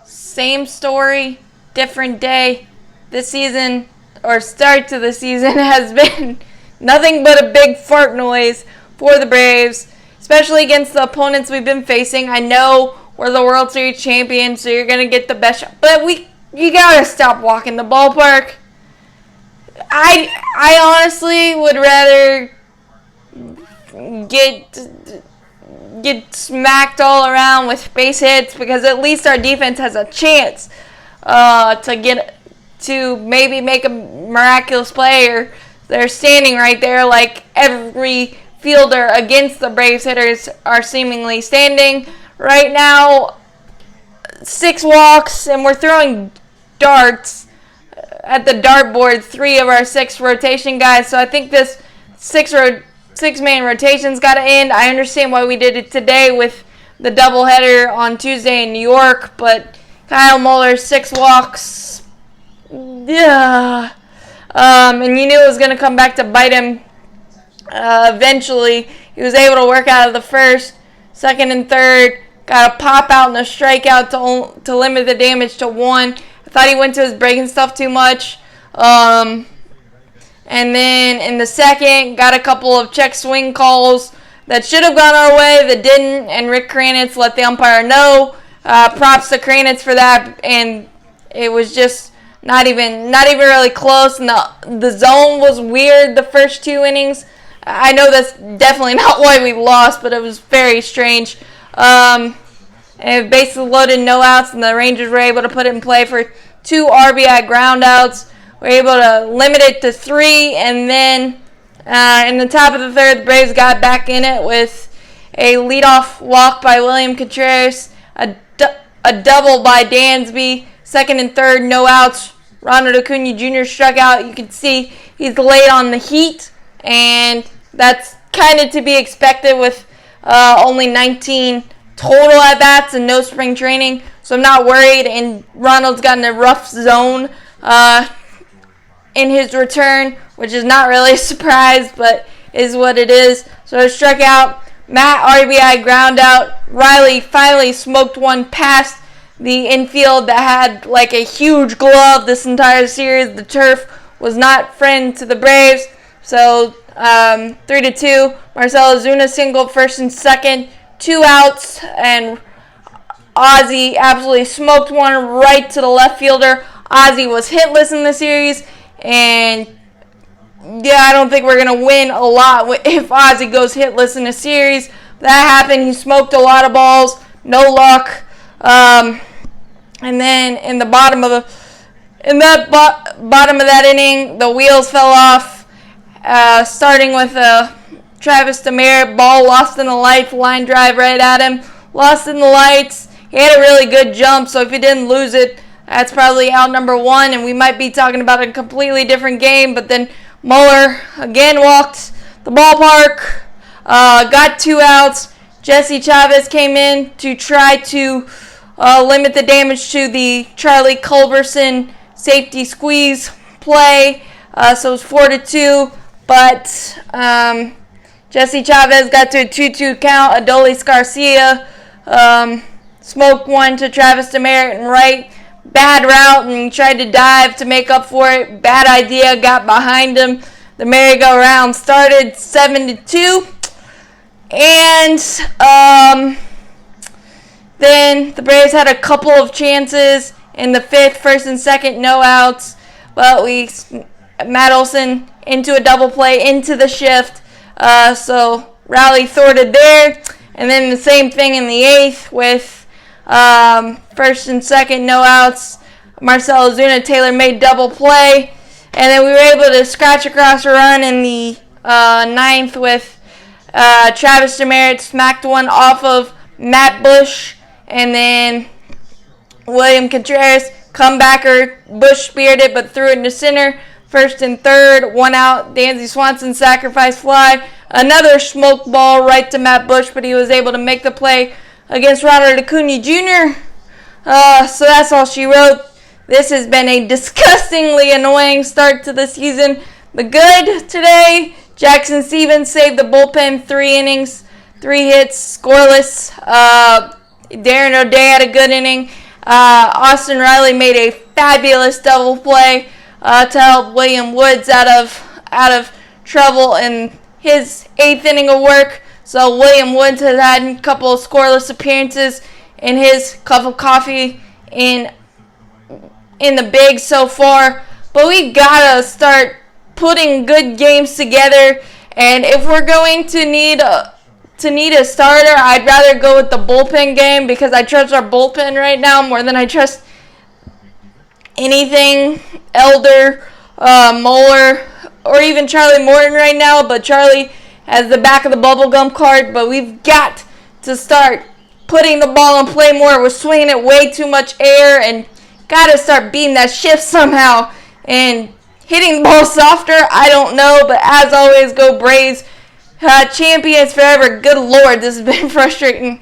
Same story, different day. This season, or start to the season, has been nothing but a big fart noise for the Braves, especially against the opponents we've been facing. I know we're the World Series champions, so you're going to get the best shot. But you got to stop walking the ballpark. I honestly would rather get smacked all around with base hits, because at least our defense has a chance to maybe make a miraculous play, or they're standing right there like every fielder against the Braves hitters are seemingly standing right now. 6 walks, and we're throwing darts at the dartboard, 3 of our 6 rotation guys. So I think this 6-man rotation's got to end. I understand why we did it today with the doubleheader on Tuesday in New York, but Kyle Muller, 6 walks. Yeah. And you knew it was going to come back to bite him eventually. He was able to work out of the first, second, and third. Got a pop out and a strikeout to limit the damage to 1. I thought he went to his breaking stuff too much. And then in the second, got a couple of check swing calls that should have gone our way that didn't, and Rick Kranitz let the umpire know. Props to Kranitz for that, and it was just not even really close. And the zone was weird the first 2 innings. I know that's definitely not why we lost, but it was very strange. And it basically loaded no outs, and the Rangers were able to put it in play for 2 RBI ground outs. We were able to limit it to 3, and then in the top of the third, the Braves got back in it with a leadoff walk by William Contreras, a double by Dansby, second and third, no outs. Ronald Acuna Jr. struck out. You can see he's late on the heat, and that's kind of to be expected with only 19 total at-bats and no spring training, so I'm not worried. And Ronald's gotten a rough zone in his return, which is not really a surprise, but is what it is. So I struck out. Matt RBI ground out. Riley finally smoked one past the infield that had like a huge glove this entire series. The turf was not friend to the Braves. So 3-2. Marcell Ozuna singled first and second. 2 outs, and Ozzy absolutely smoked one right to the left fielder. Ozzy was hitless in the series, and yeah, I don't think we're going to win a lot if Ozzy goes hitless in a series. That happened. He smoked a lot of balls. No luck. And then in the bottom of that inning, the wheels fell off. Starting with Travis Demeritte, ball lost in the lights, line drive right at him. Lost in the lights. He had a really good jump, so if he didn't lose it, that's probably out number 1, and we might be talking about a completely different game. But then Muller again walked the ballpark, got 2 outs. Jesse Chavez came in to try to limit the damage to the Charlie Culberson safety squeeze play. So it was 4-2, but Jesse Chavez got to a 2-2 count. Adolis Garcia smoked one to Travis Demeritte and right. Bad route, and he tried to dive to make up for it. Bad idea, got behind him. The merry-go-round started 7-2. And then the Braves had a couple of chances in the 5th, first and second, no outs. But Matt Olson into a double play, into the shift. So Rowley thwarted there. And then the same thing in the 8th with first and second, no outs. Marcell Ozuna, Taylor made double play. And then we were able to scratch across a run in the 9th with Travis Demeritte smacked one off of Matt Bush. And then William Contreras, comebacker. Bush speared it but threw it into center. First and third, 1 out. Dansby Swanson sacrifice fly. Another smoke ball right to Matt Bush, but he was able to make the play against Ronald Acuna Jr. So that's all she wrote. This has been a disgustingly annoying start to the season. The good today, Jackson Stephens saved the bullpen 3 innings 3 hits, scoreless. Darren O'Day had a good inning. Austin Riley made a fabulous double play to help William Woods out of trouble in his 8th inning of work. So William Woods has had a couple of scoreless appearances in his cup of coffee in the big so far. But we gotta start putting good games together. And if we're going to need a starter, I'd rather go with the bullpen game because I trust our bullpen right now more than I trust anything Elder, Moeller, or even Charlie Morton right now. But Charlie has the back of the bubblegum card. But we've got to start putting the ball in play more. We're swinging it way too much air, and got to start beating that shift somehow and hitting the ball softer. I don't know, but as always, go Braves. Champions forever. Good Lord, this has been frustrating.